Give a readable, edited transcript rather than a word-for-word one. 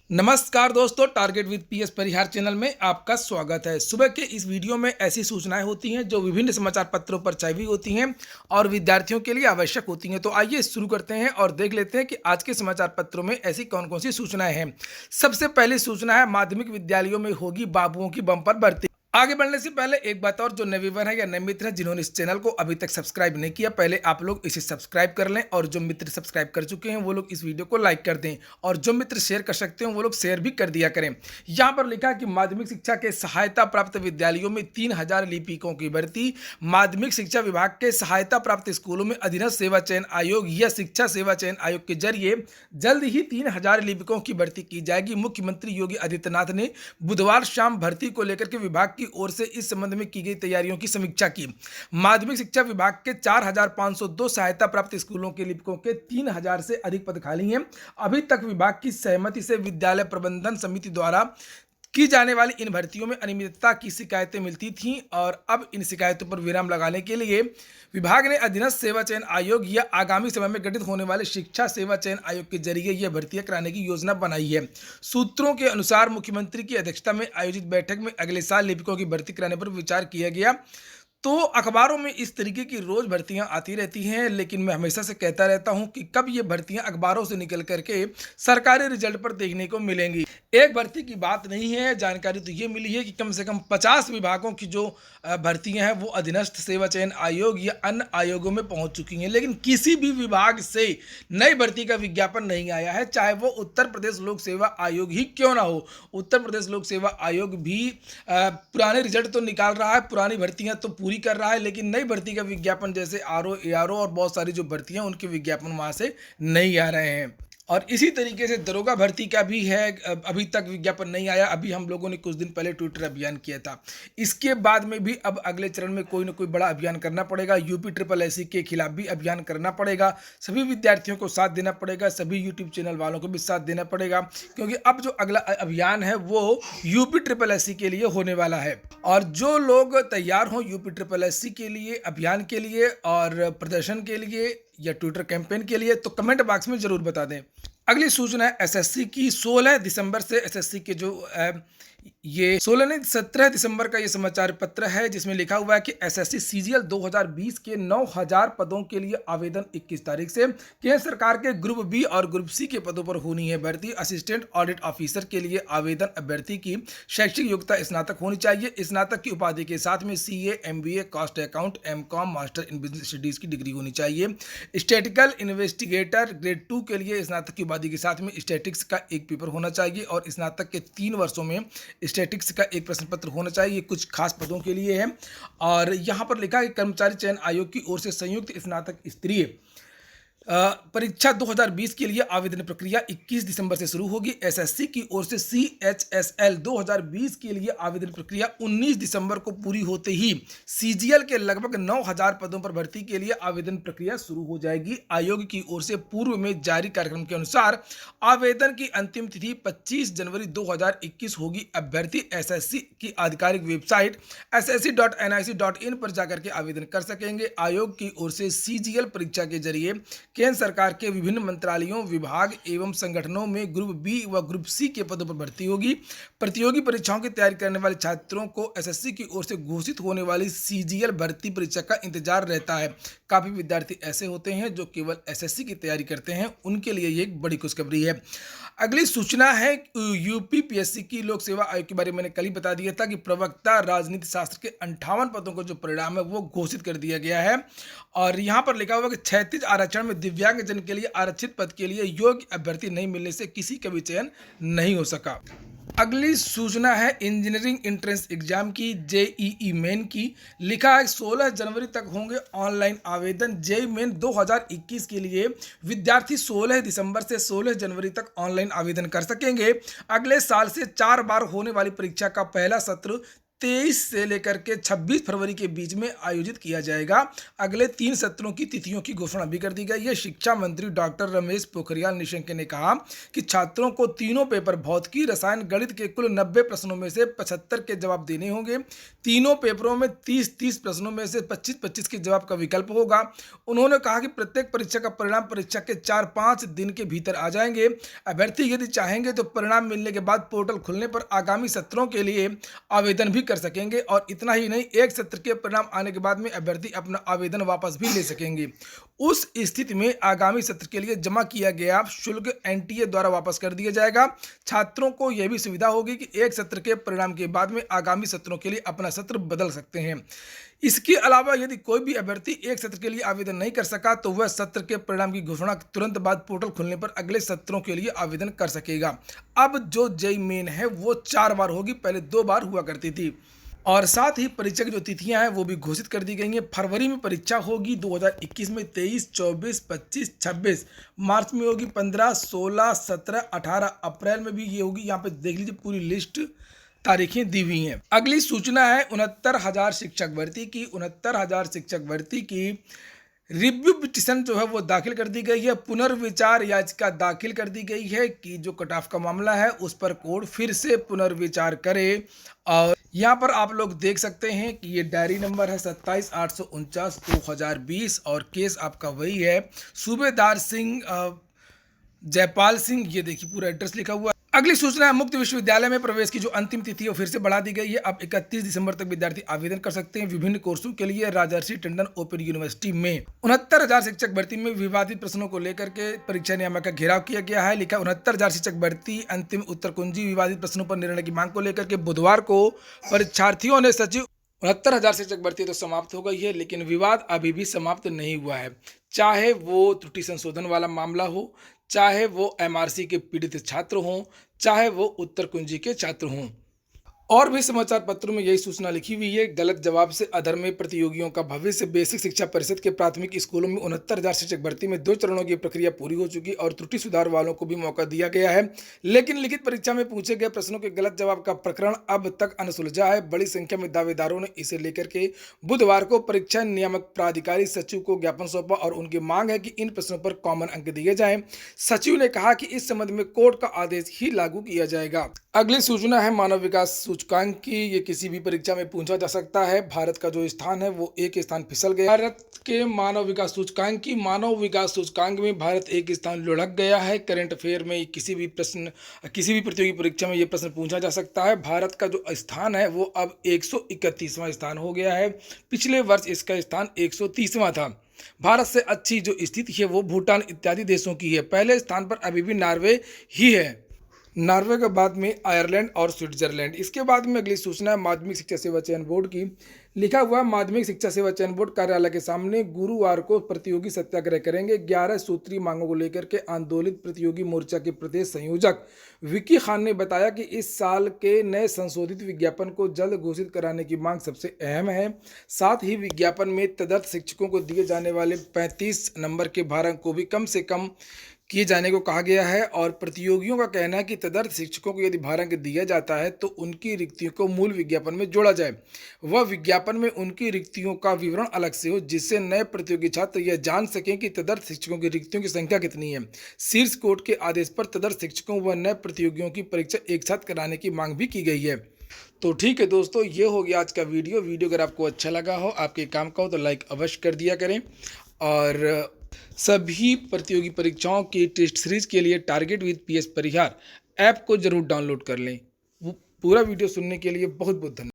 नमस्कार दोस्तों, target with PS Parihar channel में आपका स्वागत है। सुबह के इस वीडियो में ऐसी सूचनाएं होती हैं जो विभिन्न समाचार पत्रों पर छाई हुई होती हैं और विद्यार्थियों के लिए आवश्यक होती हैं। तो आइए शुरू करते हैं और देख लेते हैं कि आज के समाचार पत्रों में ऐसी कौन कौन सी सूचनाएं हैं। सबसे पहली सूचना है, माध्यमिक विद्यालयों में होगी बाबुओं की बम्पर भर्ती। आगे बढ़ने से पहले एक बात और, जो नए व्यूअर है या नए मित्र हैं जिन्होंने इस चैनल को अभी तक सब्सक्राइब नहीं किया, पहले आप लोग इसे सब्सक्राइब कर लें और जो मित्र सब्सक्राइब कर चुके हैं वो लोग इस वीडियो को लाइक कर दें और जो मित्र शेयर कर सकते हो वो लोग शेयर भी कर दिया करें। यहाँ पर लिखा है कि माध्यमिक शिक्षा के सहायता प्राप्त विद्यालयों में 3000 लिपिकों की भर्ती। माध्यमिक शिक्षा विभाग के सहायता प्राप्त स्कूलों में अधीनस्थ सेवा चयन आयोग या शिक्षा सेवा चयन आयोग के जरिए जल्द ही 3000 लिपिकों की भर्ती की जाएगी। मुख्यमंत्री योगी आदित्यनाथ ने बुधवार शाम भर्ती को लेकर के विभाग की ओर से इस संबंध में की गई तैयारियों की समीक्षा की। माध्यमिक शिक्षा विभाग के 4502 सहायता प्राप्त स्कूलों के लिपिकों के 3000 से अधिक पद खाली हैं। अभी तक विभाग की सहमति से विद्यालय प्रबंधन समिति द्वारा की जाने वाली इन भर्तियों में अनियमितता की शिकायतें मिलती थीं और अब इन शिकायतों पर विराम लगाने के लिए विभाग ने अधीनस्थ सेवा चयन आयोग या आगामी समय में गठित होने वाले शिक्षा सेवा चयन आयोग के जरिए यह भर्तियां कराने की योजना बनाई है। सूत्रों के अनुसार मुख्यमंत्री की अध्यक्षता में आयोजित बैठक में अगले साल लिपिकों की भर्ती कराने पर विचार किया गया। तो अखबारों में इस तरीके की रोज भर्तियां आती रहती हैं, लेकिन मैं हमेशा से कहता रहता हूं कि कब ये भर्तियां अखबारों से निकल करके सरकारी रिजल्ट पर देखने को मिलेंगी। एक भर्ती की बात नहीं है, जानकारी तो ये मिली है कि कम से कम 50 विभागों की जो भर्तियां हैं वो अधीनस्थ सेवा चयन आयोग या अन्य आयोगों में पहुंच चुकी हैं, लेकिन किसी भी विभाग से नई भर्ती का विज्ञापन नहीं आया है, चाहे वो उत्तर प्रदेश लोक सेवा आयोग ही क्यों ना हो। उत्तर प्रदेश लोक सेवा आयोग भी पुराने रिजल्ट तो निकाल रहा है, पुरानी भर्तियां तो पूरी कर रहा है, लेकिन नई भर्ती का विज्ञापन जैसे आरओ, एआरओ और बहुत सारी जो भर्तियां उनके विज्ञापन वहां से नहीं आ रहे हैं। और इसी तरीके से दरोगा भर्ती का भी है, अभी तक विज्ञापन नहीं आया। अभी हम लोगों ने कुछ दिन पहले ट्विटर अभियान किया था। इसके बाद में भी अब अगले चरण में कोई ना कोई बड़ा अभियान करना पड़ेगा। यूपी ट्रिपल एससी के खिलाफ भी अभियान करना पड़ेगा। सभी विद्यार्थियों को साथ देना पड़ेगा, सभी यूट्यूब चैनल वालों को भी साथ देना पड़ेगा, क्योंकि अब जो अगला अभियान है वो यूपी ट्रिपल एससी के लिए होने वाला है। और जो लोग तैयार हों यूपी ट्रिपल एससी के लिए, अभियान के लिए और प्रदर्शन के लिए या ट्विटर कैंपेन के लिए, तो कमेंट बॉक्स में जरूर बता दें। अगली सूचना है एसएससी की। 16 दिसंबर से एसएससी के जो ये 16 नहीं 17 दिसंबर का ये समाचार पत्र है, जिसमें लिखा हुआ है कि एसएससी सीजीएल 2020 के 9000 पदों के लिए आवेदन 21 तारीख से। केंद्र सरकार के ग्रुप बी और ग्रुप सी के पदों पर होनी है भर्ती। असिस्टेंट ऑडिट ऑफिसर के लिए आवेदन अभ्यर्थी की शैक्षिक योग्यता स्नातक होनी चाहिए। स्नातक की उपाधि के साथ में CA, MBA, cost account, MCom, master in business studies की डिग्री होनी चाहिए। स्टैटिकल इन्वेस्टिगेटर ग्रेड 2 के लिए स्नातक की उपाधि के साथ में स्टैटिक्स का एक पेपर होना चाहिए और स्नातक के 3 वर्षों में स्टैटिक्स का एक प्रश्न पत्र होना चाहिए। कुछ खास पदों के लिए है। और यहाँ पर लिखा है कि कर्मचारी चयन आयोग की ओर से संयुक्त स्नातक स्तरीय परीक्षा 2020 के लिए आवेदन प्रक्रिया 21 दिसंबर से शुरू होगी। एसएससी की ओर से सीएचएसएल 2020 के लिए आवेदन प्रक्रिया 19 दिसंबर को पूरी होते ही सीजीएल के लगभग 9000 पदों पर भर्ती के लिए आवेदन प्रक्रिया शुरू हो जाएगी। आयोग की ओर से पूर्व में जारी कार्यक्रम के अनुसार आवेदन की अंतिम तिथि 25 जनवरी 2021 होगी। अभ्यर्थी एसएससी की आधिकारिक वेबसाइट ssc.nic.in पर जाकर के आवेदन कर सकेंगे। आयोग की ओर से सीजीएल परीक्षा के जरिए केंद्र सरकार के विभिन्न मंत्रालयों, विभाग एवं संगठनों में ग्रुप बी व ग्रुप सी के पदों पर भर्ती होगी। प्रतियोगी परीक्षाओं की तैयारी करने वाले छात्रों को एसएससी की ओर से घोषित होने वाली सीजीएल भर्ती परीक्षा का इंतजार रहता है। काफी विद्यार्थी ऐसे होते हैं जो केवल एसएससी की तैयारी करते हैं, उनके लिए ये एक बड़ी खुशखबरी है। अगली सूचना है यूपी पीएससी की। लोक सेवा आयोग के बारे में मैंने कल ही बता दिया था कि प्रवक्ता राजनीति शास्त्र के 58 पदों का जो परिणाम है वो घोषित कर दिया गया है। और यहाँ पर लिखा हुआ कि क्षैतिज आरक्षण में दिव्यांग जन के लिए आरक्षित पद के लिए योग्य अभ्यर्थी नहीं मिलने से किसी का भी चयन नहीं हो सका। अगली सूचना है इंजीनियरिंग एंट्रेंस एग्जाम की, जेईई मेन की। लिखा है 16 जनवरी तक होंगे ऑनलाइन आवेदन। जेईई मेन 2021 के लिए विद्यार्थी 16 दिसंबर से 16 जनवरी तक ऑनलाइन आवेदन कर सकेंगे। अगले साल से 4 बार होने वाली परीक्षा का पहला सत्र 23 से लेकर के 26 फरवरी के बीच में आयोजित किया जाएगा। अगले 3 सत्रों की तिथियों की घोषणा भी कर दी गई है। शिक्षा मंत्री डॉक्टर रमेश पोखरियाल निशंक ने कहा कि छात्रों को तीनों पेपर भौतिकी, रसायन, गणित के कुल 90 प्रश्नों में से 75 के जवाब देने होंगे। तीनों पेपरों में 30-30 प्रश्नों में से 25-25 के जवाब का विकल्प होगा। उन्होंने कहा कि प्रत्येक परीक्षा का परिणाम परीक्षा के 4-5 दिन के भीतर आ जाएंगे। अभ्यर्थी यदि चाहेंगे तो परिणाम मिलने के बाद पोर्टल खुलने पर आगामी सत्रों के लिए आवेदन भी कर सकेंगे और इतना ही नहीं, एक सत्र के परिणाम आने के बाद में अभ्यर्थी अपना आवेदन वापस भी ले सकेंगे। उस स्थिति में आगामी सत्र के लिए जमा किया गया शुल्क एनटीए द्वारा वापस कर दिया जाएगा। छात्रों को यह भी सुविधा होगी कि एक सत्र के परिणाम के बाद में आगामी सत्रों के लिए अपना सत्र बदल सकते हैं। इसके अलावा यदि कोई भी अभ्यर्थी एक सत्र के लिए आवेदन नहीं कर सका तो वह सत्र के परिणाम की घोषणा तुरंत बाद पोर्टल खुलने पर अगले सत्रों के लिए आवेदन कर सकेगा। अब जो जेईई मेन है वो 4 बार होगी, पहले 2 बार हुआ करती थी। और साथ ही परीक्षा की जो तिथियां हैं वो भी घोषित कर दी गई हैं। फरवरी में परीक्षा होगी 2021 में 23, 24, 25, 26। मार्च में होगी 15, 16, 17, 18। अप्रैल में भी ये होगी। यहाँ पे देख लीजिए पूरी लिस्ट तारीखें दी हुई हैं। अगली सूचना है 69,000 शिक्षक भर्ती की। 69,000 शिक्षक भर्ती की रिव्यू पिटीशन जो है वो दाखिल कर दी गई है। पुनर्विचार याचिका दाखिल कर दी गई है कि जो कट ऑफ का मामला है उस पर कोर्ट फिर से पुनर्विचार करे। और यहाँ पर आप लोग देख सकते हैं कि ये डायरी नंबर है 27,849/2020 और केस आपका वही है सूबेदार सिंह जयपाल सिंह। ये देखिए पूरा एड्रेस लिखा हुआ है। अगली सूचना है मुक्त विश्वविद्यालय में प्रवेश की जो अंतिम तिथि है वो फिर से बढ़ा दी गई है। अब 31 दिसंबर तक विद्यार्थी आवेदन कर सकते हैं विभिन्न कोर्सों के लिए। राजर्षि टंडन ओपन यूनिवर्सिटी में 69,000 शिक्षक भर्ती में विवादित प्रश्नों को लेकर के परीक्षा नियामक का घेराव किया गया है। लिखा 69,000 शिक्षक भर्ती अंतिम उत्तर कुंजी विवादित प्रश्नों पर निर्णय की मांग को लेकर के बुधवार को परीक्षार्थियों ने सचिव 69,000 शिक्षक भर्ती तो समाप्त हो गई है, लेकिन विवाद अभी भी समाप्त नहीं हुआ है। चाहे वो त्रुटि संशोधन वाला मामला हो, चाहे वो एमआरसी के पीड़ित छात्र हों, चाहे वो उत्तर कुंजी के छात्र हों। और भी समाचार पत्रों में यही सूचना लिखी हुई है। गलत जवाब से अधर्मी प्रतियोगियों का भविष्य। बेसिक शिक्षा परिषद के प्राथमिक स्कूलों में 69,000 शिक्षक भर्ती में 2 चरणों की प्रक्रिया पूरी हो चुकी और त्रुटि सुधार वालों को भी मौका दिया गया है। लेकिन लिखित परीक्षा में पूछे गए प्रश्नों के गलत जवाब का प्रकरण अब तक अनसुलझा है। बड़ी संख्या में दावेदारों ने इसे लेकर के बुधवार को परीक्षा नियामक प्राधिकारी सचिव को ज्ञापन सौंपा और उनकी मांग है कि इन प्रश्नों पर कॉमन अंक दिए जाएं। सचिव ने कहा कि इस संबंध में कोर्ट का आदेश ही लागू किया जाएगा। अगली सूचना है मानव विकास सूचकांक की। ये किसी भी परीक्षा में पूछा जा सकता है। भारत का जो स्थान है वो एक स्थान फिसल गया। भारत के मानव विकास सूचकांक में भारत एक स्थान लुढ़क गया है। करंट अफेयर में किसी भी प्रतियोगी परीक्षा में ये प्रश्न पूछा जा सकता है। भारत का जो स्थान है वो अब 131वां स्थान हो गया है। पिछले वर्ष इसका स्थान 130वां था। भारत से अच्छी जो स्थिति है वो भूटान इत्यादि देशों की है। पहले स्थान पर अभी भी नॉर्वे ही है। नॉर्वे के बाद में आयरलैंड और स्विट्जरलैंड। इसके बाद में अगली सूचना है माध्यमिक शिक्षा सेवा चयन बोर्ड की। लिखा हुआ माध्यमिक शिक्षा सेवा चयन बोर्ड कार्यालय के सामने गुरुवार को प्रतियोगी सत्याग्रह करेंगे। 11 सूत्री मांगों को लेकर के आंदोलित प्रतियोगी मोर्चा के प्रदेश संयोजक विकी खान ने बताया कि इस साल के नए संशोधित विज्ञापन को जल्द घोषित कराने की मांग सबसे अहम है। साथ ही विज्ञापन में तदर्थ शिक्षकों को दिए जाने वाले 35 नंबर के भारांक को भी कम से कम किए जाने को कहा गया है। और प्रतियोगियों का कहना है कि तदर्थ शिक्षकों को यदि भारांक दिया जाता है तो उनकी रिक्तियों को मूल विज्ञापन में जोड़ा जाए। वह विज्ञापन में उनकी रिक्तियों का विवरण अलग से हो, जिससे नए प्रतियोगी छात्र यह जान सकें कि तदर्थ शिक्षकों की रिक्तियों की संख्या कितनी है। शीर्ष कोर्ट के आदेश पर तदर्थ शिक्षकों व नए प्रतियोगियों की परीक्षा एक साथ कराने की मांग भी की गई है। तो ठीक है दोस्तों, ये हो गया आज का वीडियो। अगर आपको अच्छा लगा हो, आपके काम का हो, तो लाइक अवश्य कर दिया करें। और सभी प्रतियोगी परीक्षाओं की टेस्ट सीरीज के लिए target with PS Parihar app को जरूर डाउनलोड कर लें। पूरा वीडियो सुनने के लिए बहुत बहुत धन्यवाद।